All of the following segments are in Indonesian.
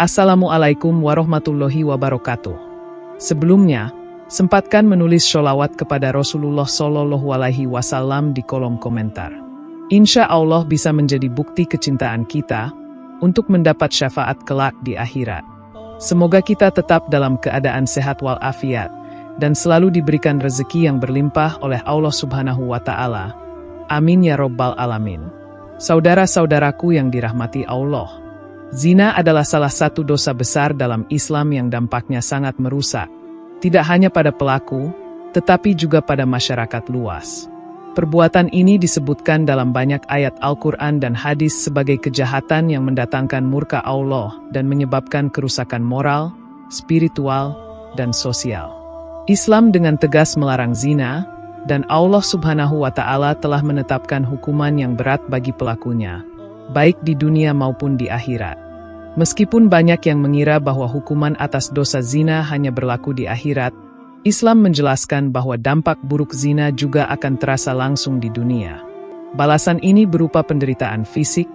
Assalamualaikum warahmatullahi wabarakatuh. Sebelumnya, sempatkan menulis sholawat kepada Rasulullah Shallallahu Alaihi Wasallam di kolom komentar. Insya Allah bisa menjadi bukti kecintaan kita untuk mendapat syafaat kelak di akhirat. Semoga kita tetap dalam keadaan sehat walafiat dan selalu diberikan rezeki yang berlimpah oleh Allah Subhanahu wa Ta'ala. Amin ya Rabbal Alamin. Saudara-saudaraku yang dirahmati Allah, zina adalah salah satu dosa besar dalam Islam yang dampaknya sangat merusak, tidak hanya pada pelaku, tetapi juga pada masyarakat luas. Perbuatan ini disebutkan dalam banyak ayat Al-Quran dan hadis sebagai kejahatan yang mendatangkan murka Allah dan menyebabkan kerusakan moral, spiritual, dan sosial. Islam dengan tegas melarang zina, dan Allah Subhanahu wa Ta'ala telah menetapkan hukuman yang berat bagi pelakunya, baik di dunia maupun di akhirat. Meskipun banyak yang mengira bahwa hukuman atas dosa zina hanya berlaku di akhirat, Islam menjelaskan bahwa dampak buruk zina juga akan terasa langsung di dunia. Balasan ini berupa penderitaan fisik,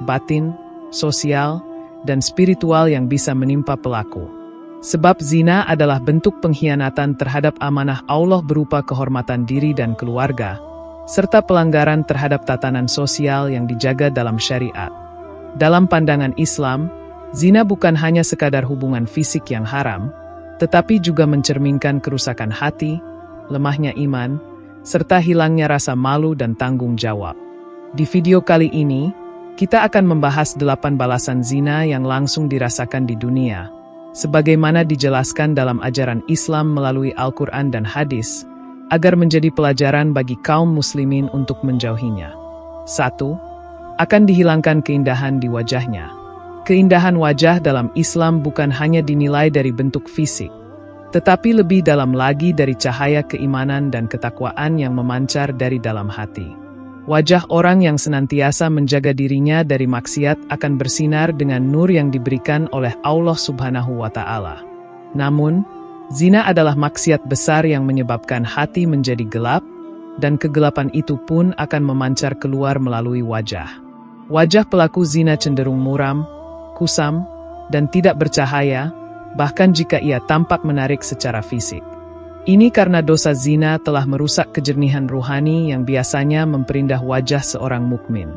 batin, sosial, dan spiritual yang bisa menimpa pelaku. Sebab zina adalah bentuk pengkhianatan terhadap amanah Allah berupa kehormatan diri dan keluarga, serta pelanggaran terhadap tatanan sosial yang dijaga dalam syariat. Dalam pandangan Islam, zina bukan hanya sekadar hubungan fisik yang haram, tetapi juga mencerminkan kerusakan hati, lemahnya iman, serta hilangnya rasa malu dan tanggung jawab. Di video kali ini, kita akan membahas 8 balasan zina yang langsung dirasakan di dunia, sebagaimana dijelaskan dalam ajaran Islam melalui Al-Quran dan hadis, agar menjadi pelajaran bagi kaum muslimin untuk menjauhinya. 1. Akan dihilangkan keindahan di wajahnya. Keindahan wajah dalam Islam bukan hanya dinilai dari bentuk fisik, tetapi lebih dalam lagi dari cahaya keimanan dan ketakwaan yang memancar dari dalam hati. Wajah orang yang senantiasa menjaga dirinya dari maksiat akan bersinar dengan nur yang diberikan oleh Allah Subhanahu wa Ta'ala. Namun, zina adalah maksiat besar yang menyebabkan hati menjadi gelap, dan kegelapan itu pun akan memancar keluar melalui wajah. Wajah pelaku zina cenderung muram, kusam, dan tidak bercahaya, bahkan jika ia tampak menarik secara fisik. Ini karena dosa zina telah merusak kejernihan ruhani yang biasanya memperindah wajah seorang mukmin.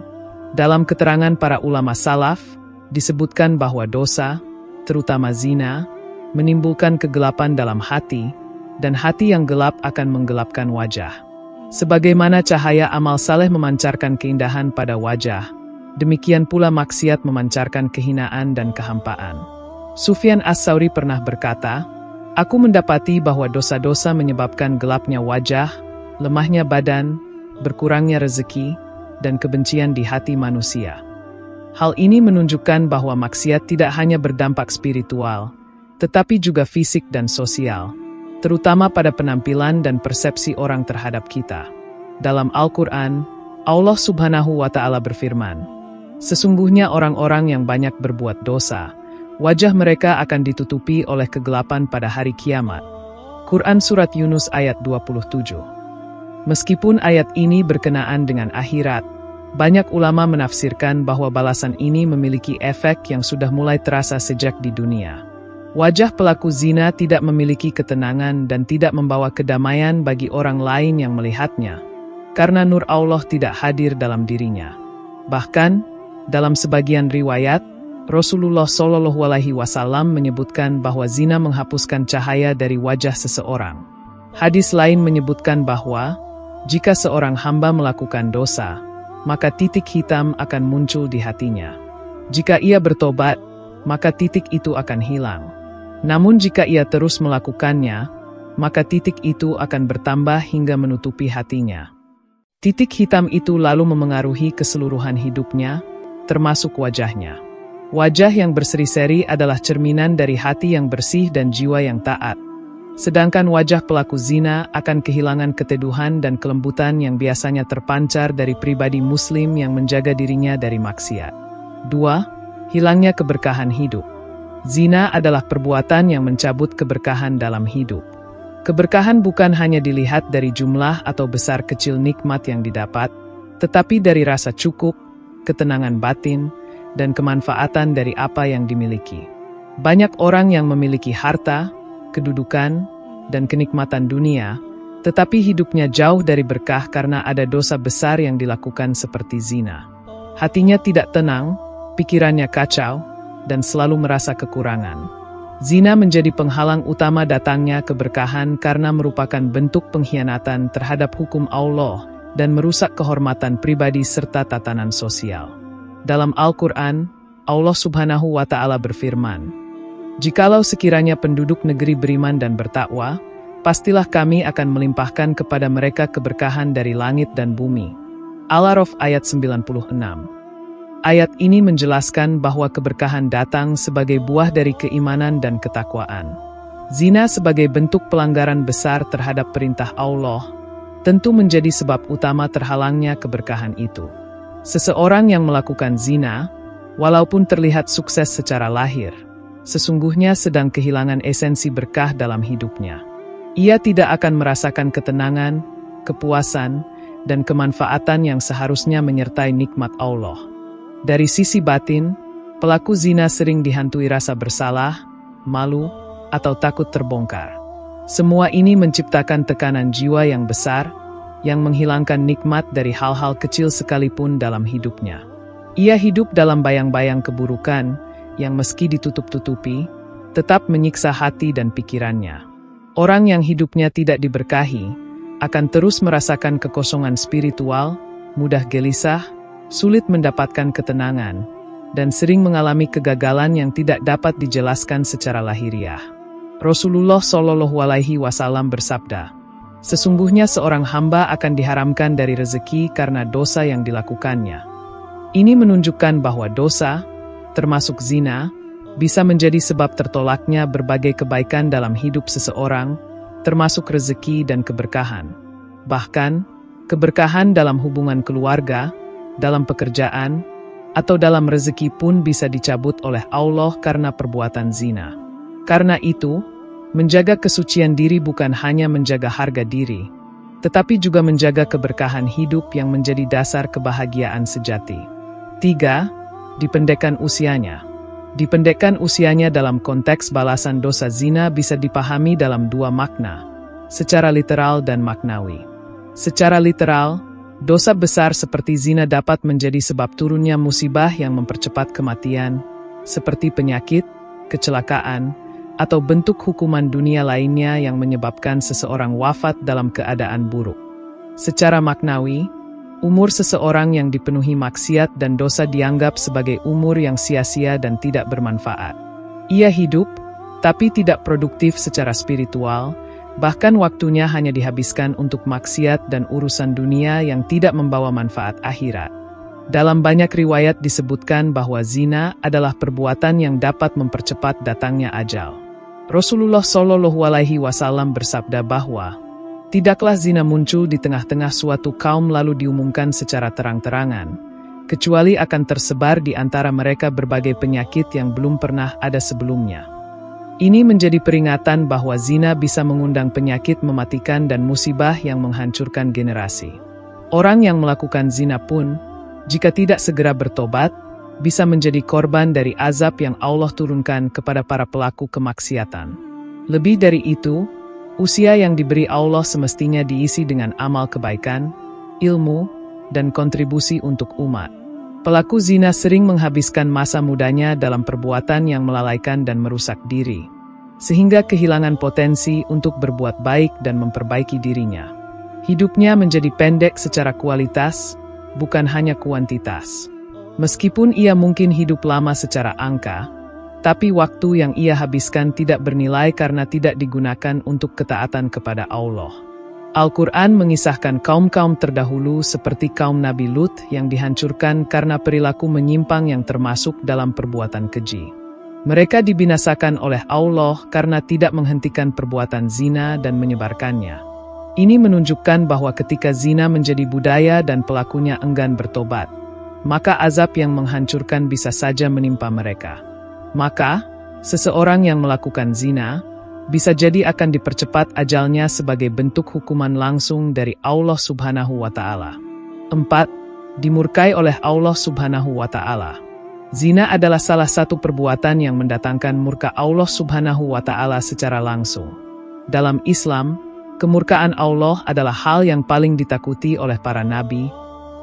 Dalam keterangan para ulama salaf, disebutkan bahwa dosa, terutama zina, menimbulkan kegelapan dalam hati, dan hati yang gelap akan menggelapkan wajah. Sebagaimana cahaya amal saleh memancarkan keindahan pada wajah, demikian pula maksiat memancarkan kehinaan dan kehampaan. Sufyan As-Tsauri pernah berkata, "Aku mendapati bahwa dosa-dosa menyebabkan gelapnya wajah, lemahnya badan, berkurangnya rezeki, dan kebencian di hati manusia." Hal ini menunjukkan bahwa maksiat tidak hanya berdampak spiritual, tetapi juga fisik dan sosial, terutama pada penampilan dan persepsi orang terhadap kita. Dalam Al-Quran, Allah Subhanahu wa Ta'ala berfirman, "Sesungguhnya orang-orang yang banyak berbuat dosa, wajah mereka akan ditutupi oleh kegelapan pada hari kiamat." Quran Surat Yunus ayat 27. Meskipun ayat ini berkenaan dengan akhirat, banyak ulama menafsirkan bahwa balasan ini memiliki efek yang sudah mulai terasa sejak di dunia. Wajah pelaku zina tidak memiliki ketenangan dan tidak membawa kedamaian bagi orang lain yang melihatnya, karena nur Allah tidak hadir dalam dirinya. Bahkan, dalam sebagian riwayat, Rasulullah Shallallahu Alaihi Wasallam menyebutkan bahwa zina menghapuskan cahaya dari wajah seseorang. Hadis lain menyebutkan bahwa, jika seorang hamba melakukan dosa, maka titik hitam akan muncul di hatinya. Jika ia bertobat, maka titik itu akan hilang. Namun jika ia terus melakukannya, maka titik itu akan bertambah hingga menutupi hatinya. Titik hitam itu lalu memengaruhi keseluruhan hidupnya, termasuk wajahnya. Wajah yang berseri-seri adalah cerminan dari hati yang bersih dan jiwa yang taat. Sedangkan wajah pelaku zina akan kehilangan keteduhan dan kelembutan yang biasanya terpancar dari pribadi muslim yang menjaga dirinya dari maksiat. 2. Hilangnya keberkahan hidup. Zina adalah perbuatan yang mencabut keberkahan dalam hidup. Keberkahan bukan hanya dilihat dari jumlah atau besar kecil nikmat yang didapat, tetapi dari rasa cukup, ketenangan batin, dan kemanfaatan dari apa yang dimiliki. Banyak orang yang memiliki harta, kedudukan, dan kenikmatan dunia, tetapi hidupnya jauh dari berkah karena ada dosa besar yang dilakukan seperti zina. Hatinya tidak tenang, pikirannya kacau, dan selalu merasa kekurangan. Zina menjadi penghalang utama datangnya keberkahan karena merupakan bentuk pengkhianatan terhadap hukum Allah dan merusak kehormatan pribadi serta tatanan sosial. Dalam Al-Quran, Allah Subhanahu wa Ta'ala berfirman, "Jikalau sekiranya penduduk negeri beriman dan bertakwa, pastilah kami akan melimpahkan kepada mereka keberkahan dari langit dan bumi." Al-A'raf ayat 96. Ayat ini menjelaskan bahwa keberkahan datang sebagai buah dari keimanan dan ketakwaan. Zina sebagai bentuk pelanggaran besar terhadap perintah Allah, tentu menjadi sebab utama terhalangnya keberkahan itu. Seseorang yang melakukan zina, walaupun terlihat sukses secara lahir, sesungguhnya sedang kehilangan esensi berkah dalam hidupnya. Ia tidak akan merasakan ketenangan, kepuasan, dan kemanfaatan yang seharusnya menyertai nikmat Allah. Dari sisi batin, pelaku zina sering dihantui rasa bersalah, malu, atau takut terbongkar. Semua ini menciptakan tekanan jiwa yang besar, yang menghilangkan nikmat dari hal-hal kecil sekalipun dalam hidupnya. Ia hidup dalam bayang-bayang keburukan, yang meski ditutup-tutupi, tetap menyiksa hati dan pikirannya. Orang yang hidupnya tidak diberkahi, akan terus merasakan kekosongan spiritual, mudah gelisah, sulit mendapatkan ketenangan, dan sering mengalami kegagalan yang tidak dapat dijelaskan secara lahiriah. Rasulullah Shallallahu Alaihi Wasallam bersabda, "Sesungguhnya seorang hamba akan diharamkan dari rezeki karena dosa yang dilakukannya." Ini menunjukkan bahwa dosa, termasuk zina, bisa menjadi sebab tertolaknya berbagai kebaikan dalam hidup seseorang, termasuk rezeki dan keberkahan. Bahkan, keberkahan dalam hubungan keluarga, dalam pekerjaan, atau dalam rezeki pun bisa dicabut oleh Allah karena perbuatan zina. Karena itu, menjaga kesucian diri bukan hanya menjaga harga diri, tetapi juga menjaga keberkahan hidup yang menjadi dasar kebahagiaan sejati. 3. Dipendekkan usianya. Dipendekkan usianya dalam konteks balasan dosa zina bisa dipahami dalam dua makna, secara literal dan maknawi. Secara literal, dosa besar seperti zina dapat menjadi sebab turunnya musibah yang mempercepat kematian, seperti penyakit, kecelakaan, atau bentuk hukuman dunia lainnya yang menyebabkan seseorang wafat dalam keadaan buruk. Secara maknawi, umur seseorang yang dipenuhi maksiat dan dosa dianggap sebagai umur yang sia-sia dan tidak bermanfaat. Ia hidup, tapi tidak produktif secara spiritual, bahkan waktunya hanya dihabiskan untuk maksiat dan urusan dunia yang tidak membawa manfaat akhirat. Dalam banyak riwayat disebutkan bahwa zina adalah perbuatan yang dapat mempercepat datangnya ajal. Rasulullah Shallallahu Alaihi Wasallam bersabda bahwa, "Tidaklah zina muncul di tengah-tengah suatu kaum lalu diumumkan secara terang-terangan, kecuali akan tersebar di antara mereka berbagai penyakit yang belum pernah ada sebelumnya." Ini menjadi peringatan bahwa zina bisa mengundang penyakit mematikan dan musibah yang menghancurkan generasi. Orang yang melakukan zina pun, jika tidak segera bertobat, bisa menjadi korban dari azab yang Allah turunkan kepada para pelaku kemaksiatan. Lebih dari itu, usia yang diberi Allah semestinya diisi dengan amal kebaikan, ilmu, dan kontribusi untuk umat. Pelaku zina sering menghabiskan masa mudanya dalam perbuatan yang melalaikan dan merusak diri, sehingga kehilangan potensi untuk berbuat baik dan memperbaiki dirinya. Hidupnya menjadi pendek secara kualitas, bukan hanya kuantitas. Meskipun ia mungkin hidup lama secara angka, tapi waktu yang ia habiskan tidak bernilai karena tidak digunakan untuk ketaatan kepada Allah. Al-Quran mengisahkan kaum-kaum terdahulu seperti kaum Nabi Lut yang dihancurkan karena perilaku menyimpang yang termasuk dalam perbuatan keji. Mereka dibinasakan oleh Allah karena tidak menghentikan perbuatan zina dan menyebarkannya. Ini menunjukkan bahwa ketika zina menjadi budaya dan pelakunya enggan bertobat, maka azab yang menghancurkan bisa saja menimpa mereka. Maka, seseorang yang melakukan zina bisa jadi akan dipercepat ajalnya sebagai bentuk hukuman langsung dari Allah Subhanahu wa Ta'ala. 4. Dimurkai oleh Allah Subhanahu wa Ta'ala. Zina adalah salah satu perbuatan yang mendatangkan murka Allah Subhanahu wa Ta'ala secara langsung. Dalam Islam, kemurkaan Allah adalah hal yang paling ditakuti oleh para nabi,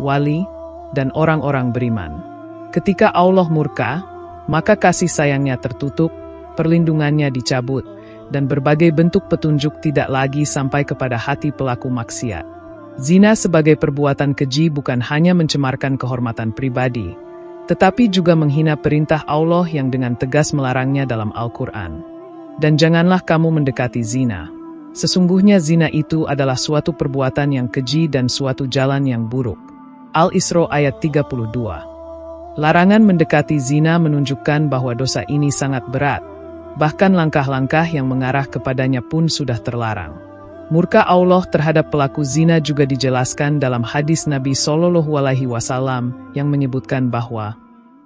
wali, dan orang-orang beriman. Ketika Allah murka, maka kasih sayangnya tertutup, perlindungannya dicabut, dan berbagai bentuk petunjuk tidak lagi sampai kepada hati pelaku maksiat. Zina sebagai perbuatan keji bukan hanya mencemarkan kehormatan pribadi, tetapi juga menghina perintah Allah yang dengan tegas melarangnya dalam Al-Quran. Dan janganlah kamu mendekati zina. Sesungguhnya zina itu adalah suatu perbuatan yang keji dan suatu jalan yang buruk. Al-Isra ayat 32. Larangan mendekati zina menunjukkan bahwa dosa ini sangat berat. Bahkan langkah-langkah yang mengarah kepadanya pun sudah terlarang. Murka Allah terhadap pelaku zina juga dijelaskan dalam hadis Nabi SAW yang menyebutkan bahwa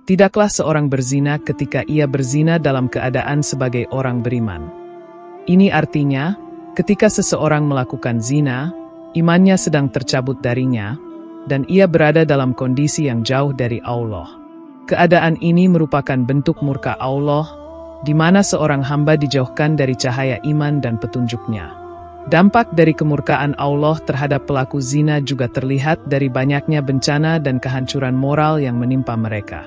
tidaklah seorang berzina ketika ia berzina dalam keadaan sebagai orang beriman. Ini artinya, ketika seseorang melakukan zina, imannya sedang tercabut darinya, dan ia berada dalam kondisi yang jauh dari Allah. Keadaan ini merupakan bentuk murka Allah, di mana seorang hamba dijauhkan dari cahaya iman dan petunjuknya. Dampak dari kemurkaan Allah terhadap pelaku zina juga terlihat dari banyaknya bencana dan kehancuran moral yang menimpa mereka.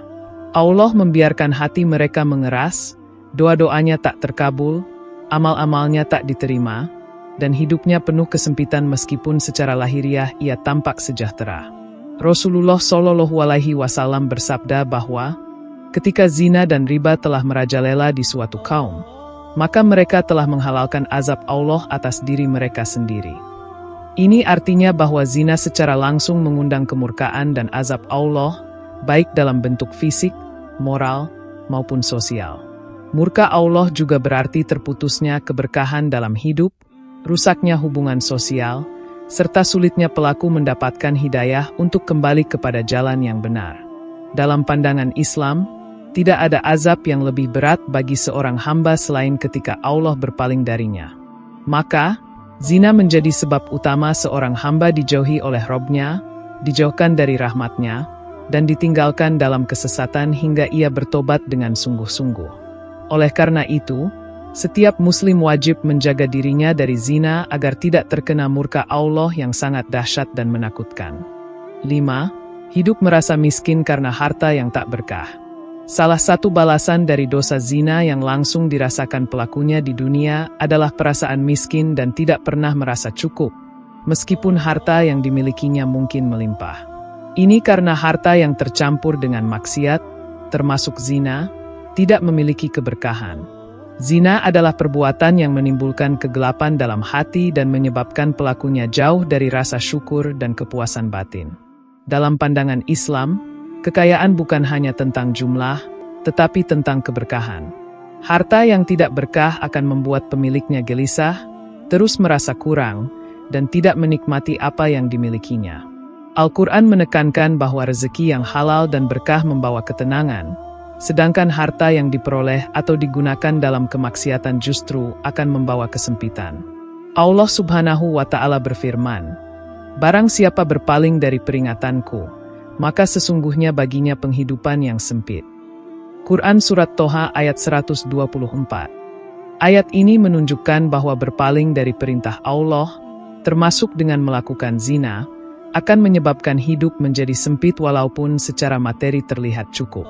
Allah membiarkan hati mereka mengeras, doa-doanya tak terkabul, amal-amalnya tak diterima, dan hidupnya penuh kesempitan meskipun secara lahiriah ia tampak sejahtera. Rasulullah SAW bersabda bahwa, ketika zina dan riba telah merajalela di suatu kaum, maka mereka telah menghalalkan azab Allah atas diri mereka sendiri. Ini artinya bahwa zina secara langsung mengundang kemurkaan dan azab Allah, baik dalam bentuk fisik, moral, maupun sosial. Murka Allah juga berarti terputusnya keberkahan dalam hidup, rusaknya hubungan sosial, serta sulitnya pelaku mendapatkan hidayah untuk kembali kepada jalan yang benar. Dalam pandangan Islam, tidak ada azab yang lebih berat bagi seorang hamba selain ketika Allah berpaling darinya. Maka, zina menjadi sebab utama seorang hamba dijauhi oleh Robnya, dijauhkan dari rahmatnya, dan ditinggalkan dalam kesesatan hingga ia bertobat dengan sungguh-sungguh. Oleh karena itu, setiap muslim wajib menjaga dirinya dari zina agar tidak terkena murka Allah yang sangat dahsyat dan menakutkan. 5. Hidup merasa miskin karena harta yang tak berkah. Salah satu balasan dari dosa zina yang langsung dirasakan pelakunya di dunia adalah perasaan miskin dan tidak pernah merasa cukup, meskipun harta yang dimilikinya mungkin melimpah. Ini karena harta yang tercampur dengan maksiat, termasuk zina, tidak memiliki keberkahan. Zina adalah perbuatan yang menimbulkan kegelapan dalam hati dan menyebabkan pelakunya jauh dari rasa syukur dan kepuasan batin. Dalam pandangan Islam, kekayaan bukan hanya tentang jumlah, tetapi tentang keberkahan. Harta yang tidak berkah akan membuat pemiliknya gelisah, terus merasa kurang, dan tidak menikmati apa yang dimilikinya. Al-Quran menekankan bahwa rezeki yang halal dan berkah membawa ketenangan, sedangkan harta yang diperoleh atau digunakan dalam kemaksiatan justru akan membawa kesempitan. Allah Subhanahu wa Ta'ala berfirman, "Barang siapa berpaling dari peringatanku, maka sesungguhnya baginya penghidupan yang sempit." Quran Surat Toha ayat 124. Ayat ini menunjukkan bahwa berpaling dari perintah Allah, termasuk dengan melakukan zina, akan menyebabkan hidup menjadi sempit walaupun secara materi terlihat cukup.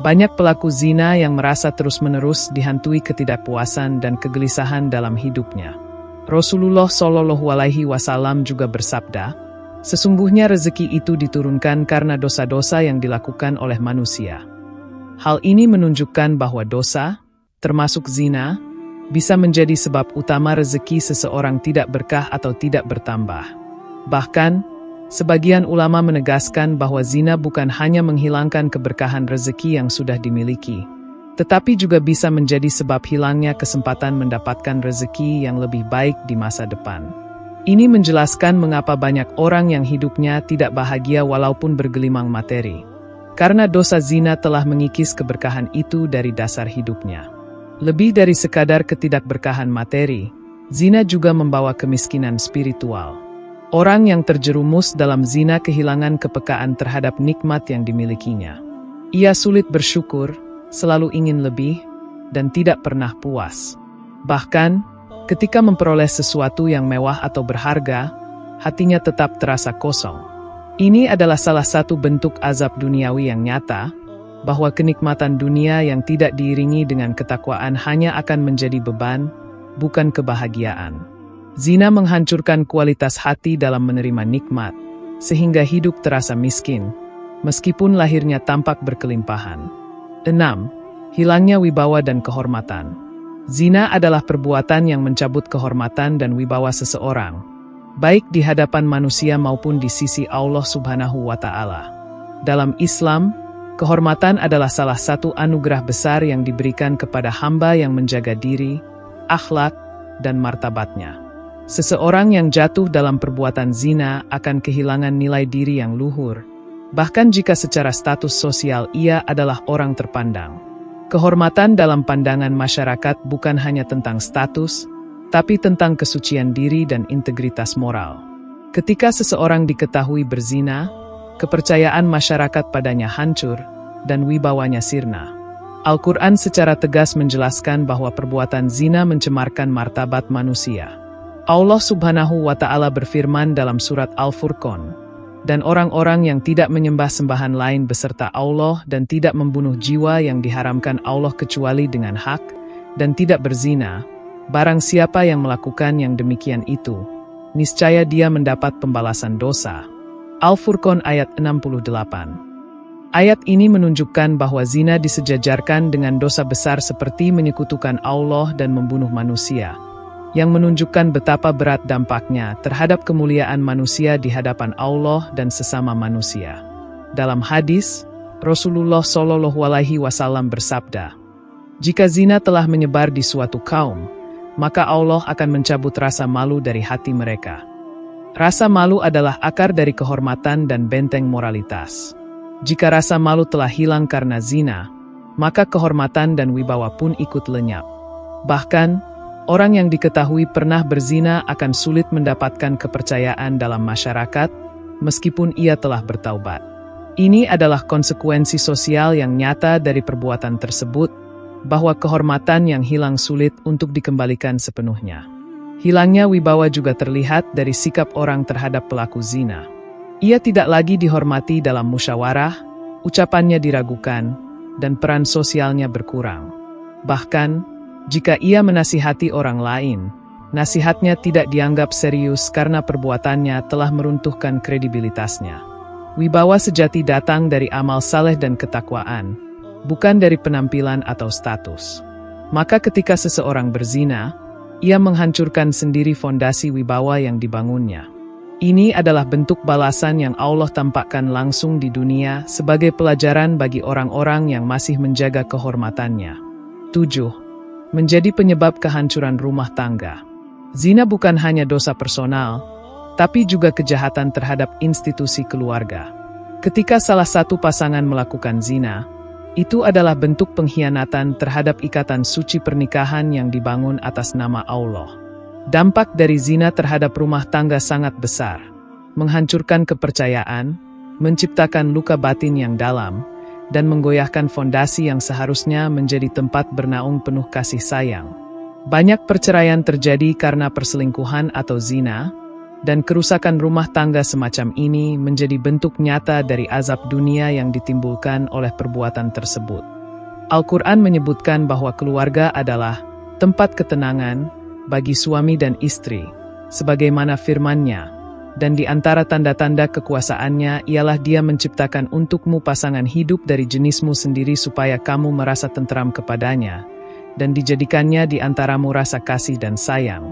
Banyak pelaku zina yang merasa terus-menerus dihantui ketidakpuasan dan kegelisahan dalam hidupnya. Rasulullah SAW juga bersabda, "Sesungguhnya rezeki itu diturunkan karena dosa-dosa yang dilakukan oleh manusia." Hal ini menunjukkan bahwa dosa, termasuk zina, bisa menjadi sebab utama rezeki seseorang tidak berkah atau tidak bertambah. Bahkan, sebagian ulama menegaskan bahwa zina bukan hanya menghilangkan keberkahan rezeki yang sudah dimiliki, tetapi juga bisa menjadi sebab hilangnya kesempatan mendapatkan rezeki yang lebih baik di masa depan. Ini menjelaskan mengapa banyak orang yang hidupnya tidak bahagia walaupun bergelimang materi. Karena dosa zina telah mengikis keberkahan itu dari dasar hidupnya. Lebih dari sekadar ketidakberkahan materi, zina juga membawa kemiskinan spiritual. Orang yang terjerumus dalam zina kehilangan kepekaan terhadap nikmat yang dimilikinya. Ia sulit bersyukur, selalu ingin lebih, dan tidak pernah puas. Bahkan, ketika memperoleh sesuatu yang mewah atau berharga, hatinya tetap terasa kosong. Ini adalah salah satu bentuk azab duniawi yang nyata, bahwa kenikmatan dunia yang tidak diiringi dengan ketakwaan hanya akan menjadi beban, bukan kebahagiaan. Zina menghancurkan kualitas hati dalam menerima nikmat, sehingga hidup terasa miskin, meskipun lahirnya tampak berkelimpahan. 6. Hilangnya wibawa dan kehormatan. Zina adalah perbuatan yang mencabut kehormatan dan wibawa seseorang, baik di hadapan manusia maupun di sisi Allah Subhanahu wa Ta'ala. Dalam Islam, kehormatan adalah salah satu anugerah besar yang diberikan kepada hamba yang menjaga diri, akhlak, dan martabatnya. Seseorang yang jatuh dalam perbuatan zina akan kehilangan nilai diri yang luhur, bahkan jika secara status sosial ia adalah orang terpandang. Kehormatan dalam pandangan masyarakat bukan hanya tentang status, tapi tentang kesucian diri dan integritas moral. Ketika seseorang diketahui berzina, kepercayaan masyarakat padanya hancur, dan wibawanya sirna. Al-Quran secara tegas menjelaskan bahwa perbuatan zina mencemarkan martabat manusia. Allah Subhanahu wa Ta'ala berfirman dalam surat Al-Furqan, "Dan orang-orang yang tidak menyembah sembahan lain beserta Allah dan tidak membunuh jiwa yang diharamkan Allah kecuali dengan hak, dan tidak berzina, barang siapa yang melakukan yang demikian itu, niscaya dia mendapat pembalasan dosa." Al-Furqan ayat 68. Ayat ini menunjukkan bahwa zina disejajarkan dengan dosa besar seperti menyekutukan Allah dan membunuh manusia, yang menunjukkan betapa berat dampaknya terhadap kemuliaan manusia di hadapan Allah dan sesama manusia. Dalam hadis, Rasulullah SAW bersabda, "Jika zina telah menyebar di suatu kaum, maka Allah akan mencabut rasa malu dari hati mereka." Rasa malu adalah akar dari kehormatan dan benteng moralitas. Jika rasa malu telah hilang karena zina, maka kehormatan dan wibawa pun ikut lenyap. Bahkan, orang yang diketahui pernah berzina akan sulit mendapatkan kepercayaan dalam masyarakat, meskipun ia telah bertaubat. Ini adalah konsekuensi sosial yang nyata dari perbuatan tersebut, bahwa kehormatan yang hilang sulit untuk dikembalikan sepenuhnya. Hilangnya wibawa juga terlihat dari sikap orang terhadap pelaku zina. Ia tidak lagi dihormati dalam musyawarah, ucapannya diragukan, dan peran sosialnya berkurang. Bahkan, jika ia menasihati orang lain, nasihatnya tidak dianggap serius karena perbuatannya telah meruntuhkan kredibilitasnya. Wibawa sejati datang dari amal saleh dan ketakwaan, bukan dari penampilan atau status. Maka ketika seseorang berzina, ia menghancurkan sendiri fondasi wibawa yang dibangunnya. Ini adalah bentuk balasan yang Allah tampakkan langsung di dunia sebagai pelajaran bagi orang-orang yang masih menjaga kehormatannya. 7. Menjadi penyebab kehancuran rumah tangga. Zina bukan hanya dosa personal, tapi juga kejahatan terhadap institusi keluarga. Ketika salah satu pasangan melakukan zina, itu adalah bentuk pengkhianatan terhadap ikatan suci pernikahan yang dibangun atas nama Allah. Dampak dari zina terhadap rumah tangga sangat besar, menghancurkan kepercayaan, menciptakan luka batin yang dalam, dan menggoyahkan fondasi yang seharusnya menjadi tempat bernaung penuh kasih sayang. Banyak perceraian terjadi karena perselingkuhan atau zina, dan kerusakan rumah tangga semacam ini menjadi bentuk nyata dari azab dunia yang ditimbulkan oleh perbuatan tersebut. Al-Quran menyebutkan bahwa keluarga adalah tempat ketenangan bagi suami dan istri, sebagaimana firman-Nya, dan di antara tanda-tanda kekuasaannya ialah Dia menciptakan untukmu pasangan hidup dari jenismu sendiri supaya kamu merasa tentram kepadanya, dan dijadikannya di antaramu rasa kasih dan sayang.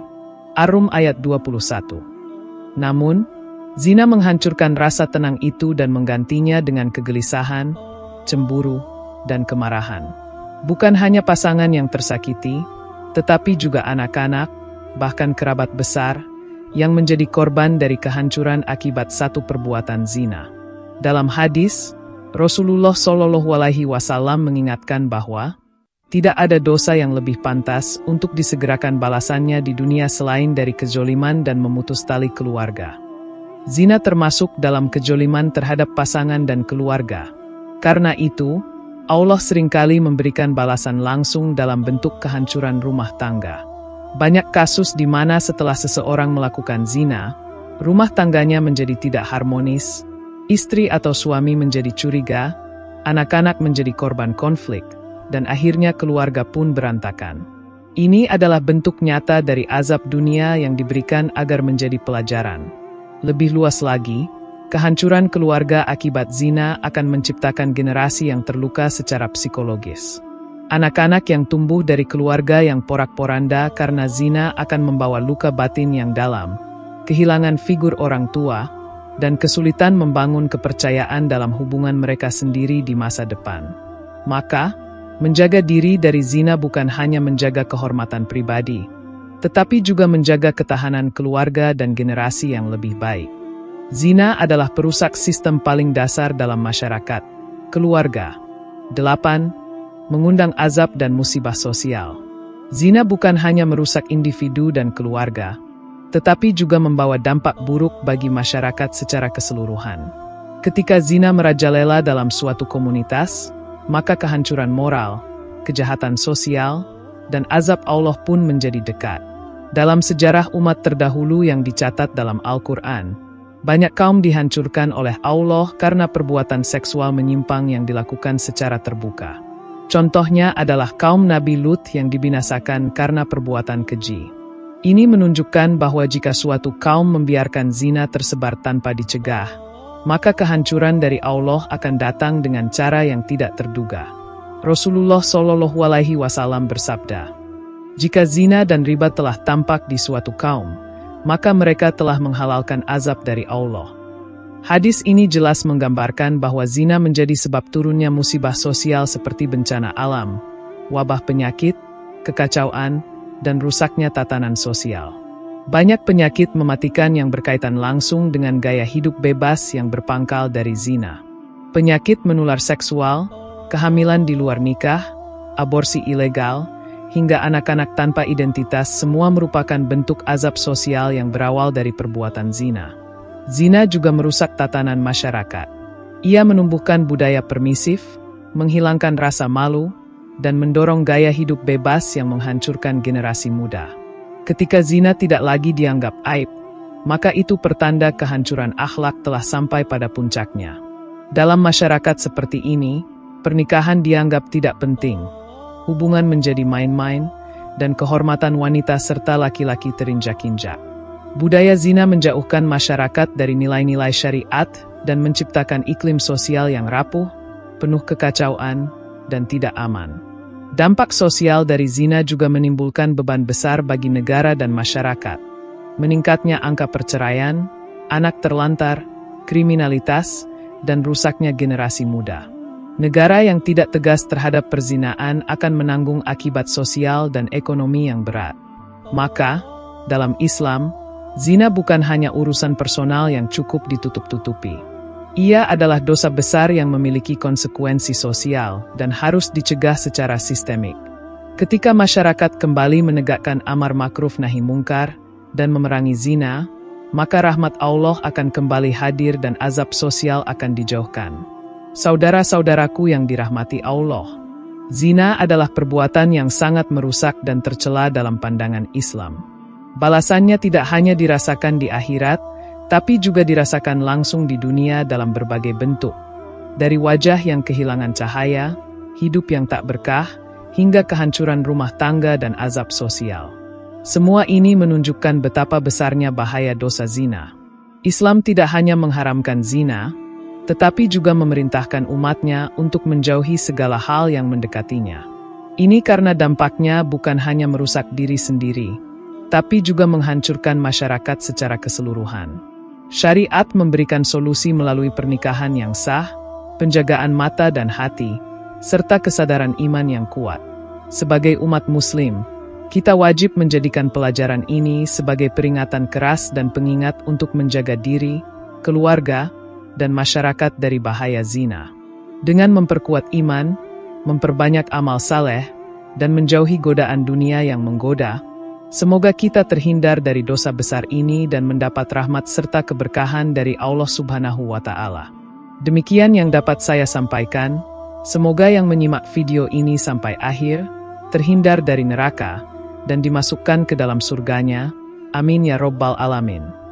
Ar-Rum ayat 21. Namun, zina menghancurkan rasa tenang itu dan menggantinya dengan kegelisahan, cemburu, dan kemarahan. Bukan hanya pasangan yang tersakiti, tetapi juga anak-anak, bahkan kerabat besar, yang menjadi korban dari kehancuran akibat satu perbuatan zina. Dalam hadis, Rasulullah SAW mengingatkan bahwa tidak ada dosa yang lebih pantas untuk disegerakan balasannya di dunia selain dari kezoliman dan memutus tali keluarga. Zina termasuk dalam kezoliman terhadap pasangan dan keluarga, Karena itu, Allah seringkali memberikan balasan langsung dalam bentuk kehancuran rumah tangga. Banyak kasus di mana setelah seseorang melakukan zina, rumah tangganya menjadi tidak harmonis, istri atau suami menjadi curiga, anak-anak menjadi korban konflik, dan akhirnya keluarga pun berantakan. Ini adalah bentuk nyata dari azab dunia yang diberikan agar menjadi pelajaran. Lebih luas lagi, kehancuran keluarga akibat zina akan menciptakan generasi yang terluka secara psikologis. Anak-anak yang tumbuh dari keluarga yang porak-poranda karena zina akan membawa luka batin yang dalam, kehilangan figur orang tua, dan kesulitan membangun kepercayaan dalam hubungan mereka sendiri di masa depan. Maka, menjaga diri dari zina bukan hanya menjaga kehormatan pribadi, tetapi juga menjaga ketahanan keluarga dan generasi yang lebih baik. Zina adalah perusak sistem paling dasar dalam masyarakat, keluarga. 8. Mengundang azab dan musibah sosial. Zina bukan hanya merusak individu dan keluarga, tetapi juga membawa dampak buruk bagi masyarakat secara keseluruhan. Ketika zina merajalela dalam suatu komunitas, maka kehancuran moral, kejahatan sosial, dan azab Allah pun menjadi dekat. Dalam sejarah umat terdahulu yang dicatat dalam Al-Quran, banyak kaum dihancurkan oleh Allah karena perbuatan seksual menyimpang yang dilakukan secara terbuka. Contohnya adalah kaum Nabi Lut yang dibinasakan karena perbuatan keji. Ini menunjukkan bahwa jika suatu kaum membiarkan zina tersebar tanpa dicegah, maka kehancuran dari Allah akan datang dengan cara yang tidak terduga. Rasulullah SAW bersabda, "Jika zina dan riba telah tampak di suatu kaum, maka mereka telah menghalalkan azab dari Allah." Hadis ini jelas menggambarkan bahwa zina menjadi sebab turunnya musibah sosial seperti bencana alam, wabah penyakit, kekacauan, dan rusaknya tatanan sosial. Banyak penyakit mematikan yang berkaitan langsung dengan gaya hidup bebas yang berpangkal dari zina. Penyakit menular seksual, kehamilan di luar nikah, aborsi ilegal, hingga anak-anak tanpa identitas semua merupakan bentuk azab sosial yang berawal dari perbuatan zina. Zina juga merusak tatanan masyarakat. Ia menumbuhkan budaya permisif, menghilangkan rasa malu, dan mendorong gaya hidup bebas yang menghancurkan generasi muda. Ketika zina tidak lagi dianggap aib, maka itu pertanda kehancuran akhlak telah sampai pada puncaknya. Dalam masyarakat seperti ini, pernikahan dianggap tidak penting. Hubungan menjadi main-main, dan kehormatan wanita serta laki-laki terinjak-injak. Budaya zina menjauhkan masyarakat dari nilai-nilai syariat dan menciptakan iklim sosial yang rapuh, penuh kekacauan, dan tidak aman. Dampak sosial dari zina juga menimbulkan beban besar bagi negara dan masyarakat. Meningkatnya angka perceraian, anak terlantar, kriminalitas, dan rusaknya generasi muda. Negara yang tidak tegas terhadap perzinaan akan menanggung akibat sosial dan ekonomi yang berat. Maka, dalam Islam, zina bukan hanya urusan personal yang cukup ditutup-tutupi. Ia adalah dosa besar yang memiliki konsekuensi sosial dan harus dicegah secara sistemik. Ketika masyarakat kembali menegakkan amar makruf nahi mungkar dan memerangi zina, maka rahmat Allah akan kembali hadir dan azab sosial akan dijauhkan. Saudara-saudaraku yang dirahmati Allah, zina adalah perbuatan yang sangat merusak dan tercela dalam pandangan Islam. Balasannya tidak hanya dirasakan di akhirat, tapi juga dirasakan langsung di dunia dalam berbagai bentuk. Dari wajah yang kehilangan cahaya, hidup yang tak berkah, hingga kehancuran rumah tangga dan azab sosial. Semua ini menunjukkan betapa besarnya bahaya dosa zina. Islam tidak hanya mengharamkan zina, tetapi juga memerintahkan umatnya untuk menjauhi segala hal yang mendekatinya. Ini karena dampaknya bukan hanya merusak diri sendiri, tapi juga menghancurkan masyarakat secara keseluruhan. Syariat memberikan solusi melalui pernikahan yang sah, penjagaan mata dan hati, serta kesadaran iman yang kuat. Sebagai umat Muslim, kita wajib menjadikan pelajaran ini sebagai peringatan keras dan pengingat untuk menjaga diri, keluarga, dan masyarakat dari bahaya zina. Dengan memperkuat iman, memperbanyak amal saleh, dan menjauhi godaan dunia yang menggoda, semoga kita terhindar dari dosa besar ini dan mendapat rahmat serta keberkahan dari Allah Subhanahu wa Ta'ala. Demikian yang dapat saya sampaikan. Semoga yang menyimak video ini sampai akhir terhindar dari neraka dan dimasukkan ke dalam surganya. Amin ya Rabbal Alamin.